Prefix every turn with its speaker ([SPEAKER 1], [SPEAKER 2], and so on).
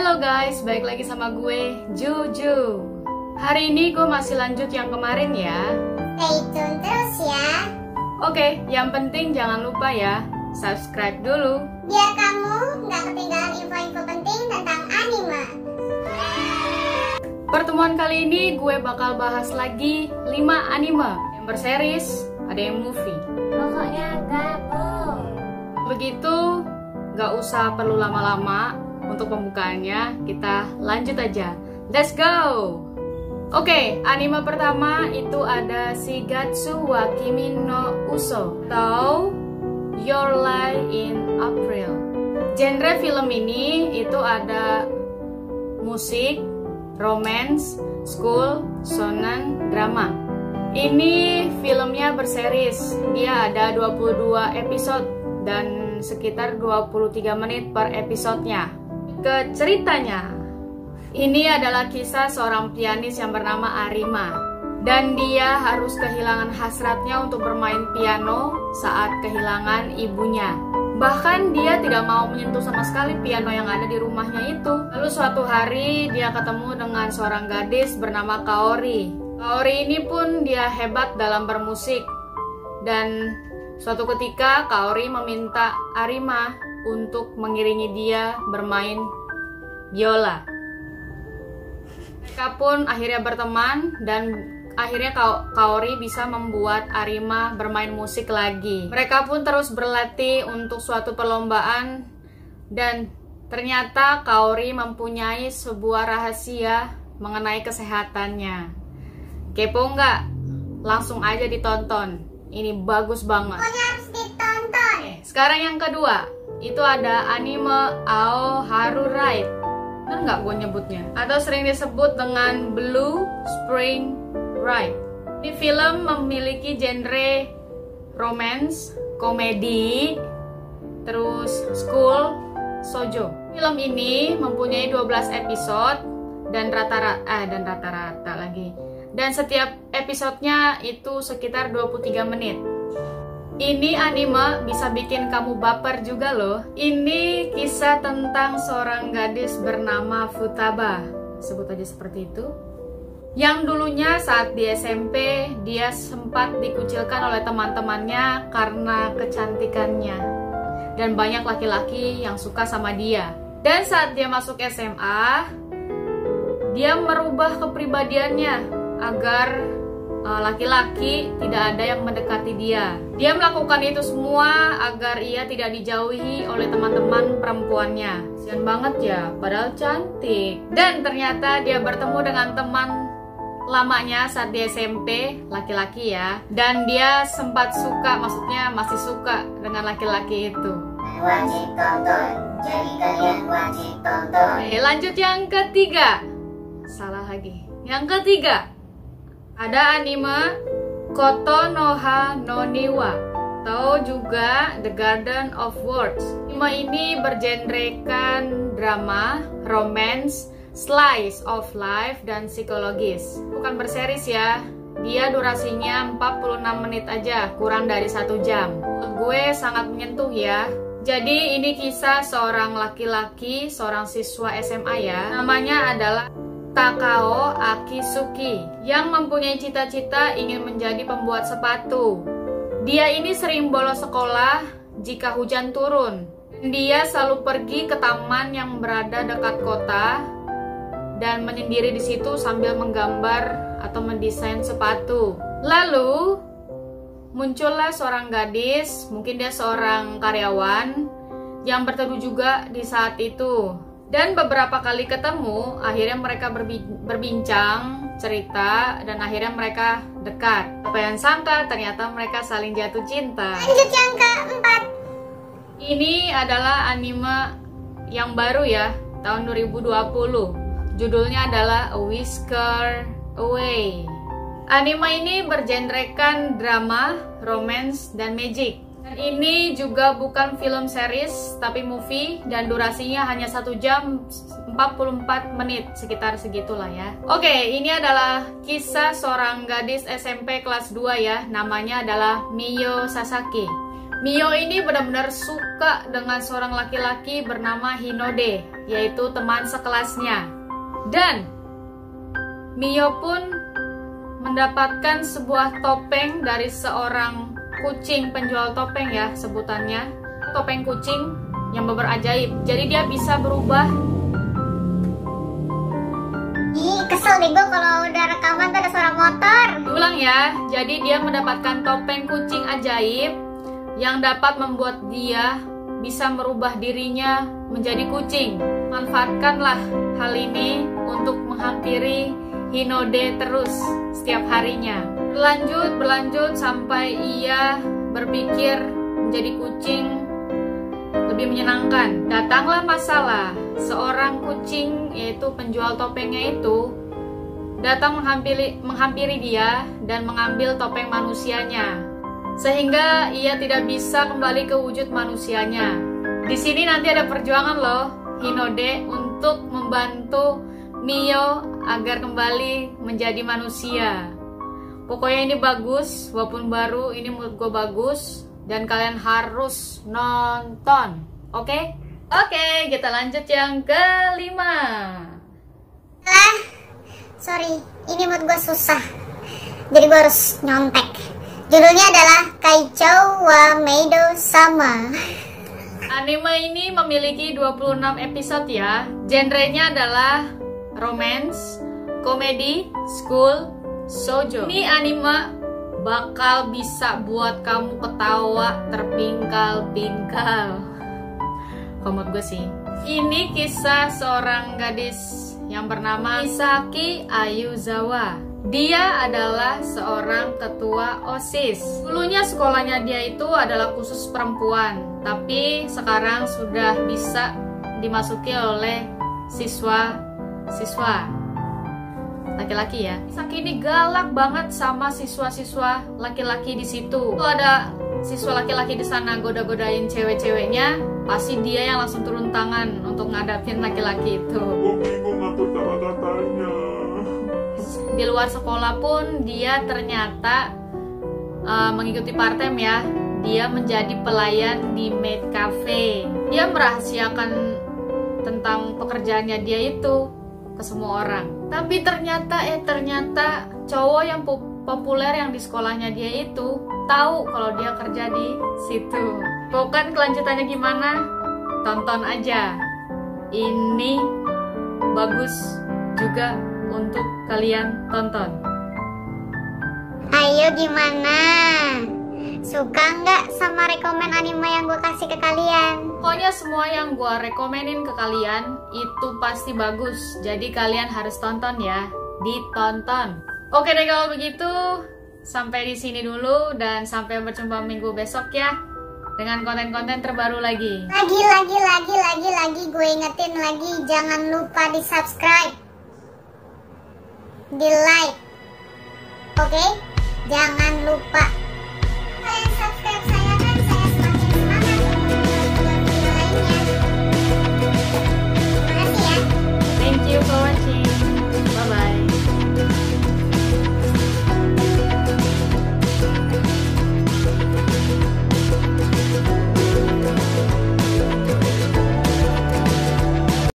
[SPEAKER 1] Halo guys, balik lagi sama gue, Juju. Hari ini gue masih lanjut yang kemarin ya.
[SPEAKER 2] Stay tune terus ya.
[SPEAKER 1] Oke, yang penting jangan lupa ya, subscribe dulu
[SPEAKER 2] biar kamu nggak ketinggalan info-info penting tentang anime.
[SPEAKER 1] Pertemuan kali ini gue bakal bahas lagi 5 anime yang berseries, ada yang movie.
[SPEAKER 2] Pokoknya gabung.
[SPEAKER 1] Begitu, gak usah perlu lama-lama untuk pembukaannya, kita lanjut aja. Let's go! Oke, anime pertama itu ada Shigatsu wa Kimi no Uso atau Your Lie in April. Genre film ini itu ada musik, romance, school, shonen, drama. Ini filmnya berseries, dia ada 22 episode dan sekitar 23 menit per episodenya. Ke ceritanya, ini adalah kisah seorang pianis yang bernama Arima, dan dia harus kehilangan hasratnya untuk bermain piano saat kehilangan ibunya. Bahkan dia tidak mau menyentuh sama sekali piano yang ada di rumahnya itu. Lalu suatu hari dia ketemu dengan seorang gadis bernama Kaori. Kaori ini pun dia hebat dalam bermusik, dan suatu ketika Kaori meminta Arima untuk mengiringi dia bermain biola. Mereka pun akhirnya berteman dan akhirnya Kaori bisa membuat Arima bermain musik lagi. Mereka pun terus berlatih untuk suatu perlombaan dan ternyata Kaori mempunyai sebuah rahasia mengenai kesehatannya. Kepo nggak? Langsung aja ditonton. Ini bagus banget.
[SPEAKER 2] Pokoknya harus ditonton.
[SPEAKER 1] Sekarang yang kedua, itu ada anime Ao Haru Ride. Bener nggak gue nyebutnya? Atau sering disebut dengan Blue Spring Ride. Ini film memiliki genre romance, komedi, terus school, shoujo. Film ini mempunyai 12 episode dan rata-rata lagi. Dan setiap episodenya itu sekitar 23 menit. Ini anime bisa bikin kamu baper juga loh. Ini kisah tentang seorang gadis bernama Futaba, sebut aja seperti itu, yang dulunya saat di SMP dia sempat dikucilkan oleh teman-temannya karena kecantikannya, dan banyak laki-laki yang suka sama dia. Dan saat dia masuk SMA, dia merubah kepribadiannya agar laki-laki tidak ada yang mendekati dia. Dia melakukan itu semua agar ia tidak dijauhi oleh teman-teman perempuannya. Kasian banget ya, padahal cantik. Dan ternyata dia bertemu dengan teman lamanya saat di SMP, laki-laki ya. Dan dia sempat suka, maksudnya masih suka dengan laki-laki itu.
[SPEAKER 2] Wajib tonton. Jadi kalian wajib tonton.
[SPEAKER 1] Lanjut yang ketiga. Salah lagi. Yang ketiga, ada anime Kotonoha no Niwa atau juga The Garden of Words. Anime ini bergenrekan drama, romance, slice of life, dan psikologis. Bukan berseries ya, dia durasinya 46 menit aja, kurang dari 1 jam. Menurut gue sangat menyentuh ya. Jadi ini kisah seorang laki-laki, seorang siswa SMA ya. Namanya adalah Takao Akitsuki yang mempunyai cita-cita ingin menjadi pembuat sepatu. Dia ini sering bolos sekolah jika hujan turun. Dia selalu pergi ke taman yang berada dekat kota dan menyendiri di situ sambil menggambar atau mendesain sepatu. Lalu muncullah seorang gadis, mungkin dia seorang karyawan yang berteduh juga di saat itu. Dan beberapa kali ketemu, akhirnya mereka berbincang, cerita, dan akhirnya mereka dekat. Apa yang sangka, ternyata mereka saling jatuh cinta.
[SPEAKER 2] Lanjut yang keempat.
[SPEAKER 1] Ini adalah anime yang baru ya, tahun 2020. Judulnya adalah A Whisker Away. Anime ini bergenrekan drama, romance, dan magic. Dan ini juga bukan film series, tapi movie, dan durasinya hanya 1 jam 44 menit, sekitar segitulah ya. Oke, ini adalah kisah seorang gadis SMP kelas 2 ya, namanya adalah Miyo Sasaki. Mio ini benar-benar suka suka dengan seorang laki-laki bernama Hinode, yaitu teman sekelasnya. Dan Mio pun mendapatkan sebuah topeng dari seorang kucing penjual topeng ya sebutannya. Topeng kucing yang berajaib. Jadi dia bisa berubah.
[SPEAKER 2] Ih, kesel deh gue kalau udah rekaman tuh ada suara motor.
[SPEAKER 1] Ulang ya. Jadi dia mendapatkan topeng kucing ajaib yang dapat membuat dia bisa merubah dirinya menjadi kucing. Manfaatkanlah hal ini untuk menghampiri Hinode terus setiap harinya. Berlanjut sampai ia berpikir menjadi kucing lebih menyenangkan. Datanglah masalah. Seorang kucing, yaitu penjual topengnya itu, datang menghampiri dia dan mengambil topeng manusianya, sehingga ia tidak bisa kembali ke wujud manusianya. Di sini nanti ada perjuangan loh Hinode untuk membantu Mio agar kembali menjadi manusia. Pokoknya ini bagus, walaupun baru, ini menurut gue bagus dan kalian harus nonton. Oke? Oke, kita lanjut yang kelima.
[SPEAKER 2] Sorry, ini menurut gue susah, jadi gue harus nyontek. Judulnya adalah Kaichou wa Meido Sama.
[SPEAKER 1] Anime ini memiliki 26 episode ya. Genrenya adalah romance, komedi, school, shoujo. Ini anime bakal bisa buat kamu ketawa terpingkal-pingkal. Menurut gue sih. Ini kisah seorang gadis yang bernama Misaki Ayuzawa. Dia adalah seorang ketua OSIS. Dulunya sekolahnya dia itu adalah khusus perempuan, tapi sekarang sudah bisa dimasuki oleh siswa laki-laki ya. Misaki ini galak banget sama siswa-siswa laki-laki di situ. Kalau ada siswa laki-laki di sana goda-godain cewek-ceweknya, pasti dia yang langsung turun tangan untuk ngadapin laki-laki itu.
[SPEAKER 3] Gue bingung ngatur kata-katanya.
[SPEAKER 1] Di luar sekolah pun dia ternyata mengikuti part-time ya. Dia menjadi pelayan di maid cafe. Dia merahasiakan tentang pekerjaannya dia itu ke semua orang. Tapi ternyata cowok yang populer yang di sekolahnya dia itu tahu kalau dia kerja di situ. Bukan kelanjutannya gimana? Tonton aja. Ini bagus juga untuk kalian tonton.
[SPEAKER 2] Ayo gimana? Suka nggak sama rekomen anime yang gue kasih ke kalian?
[SPEAKER 1] Pokoknya semua yang gue rekomenin ke kalian itu pasti bagus. Jadi kalian harus tonton ya. Ditonton. Oke deh kalau begitu, sampai di sini dulu dan sampai berjumpa minggu besok ya dengan konten-konten terbaru lagi.
[SPEAKER 2] Lagi gue ingetin lagi, jangan lupa di subscribe, di like, oke? Jangan lupa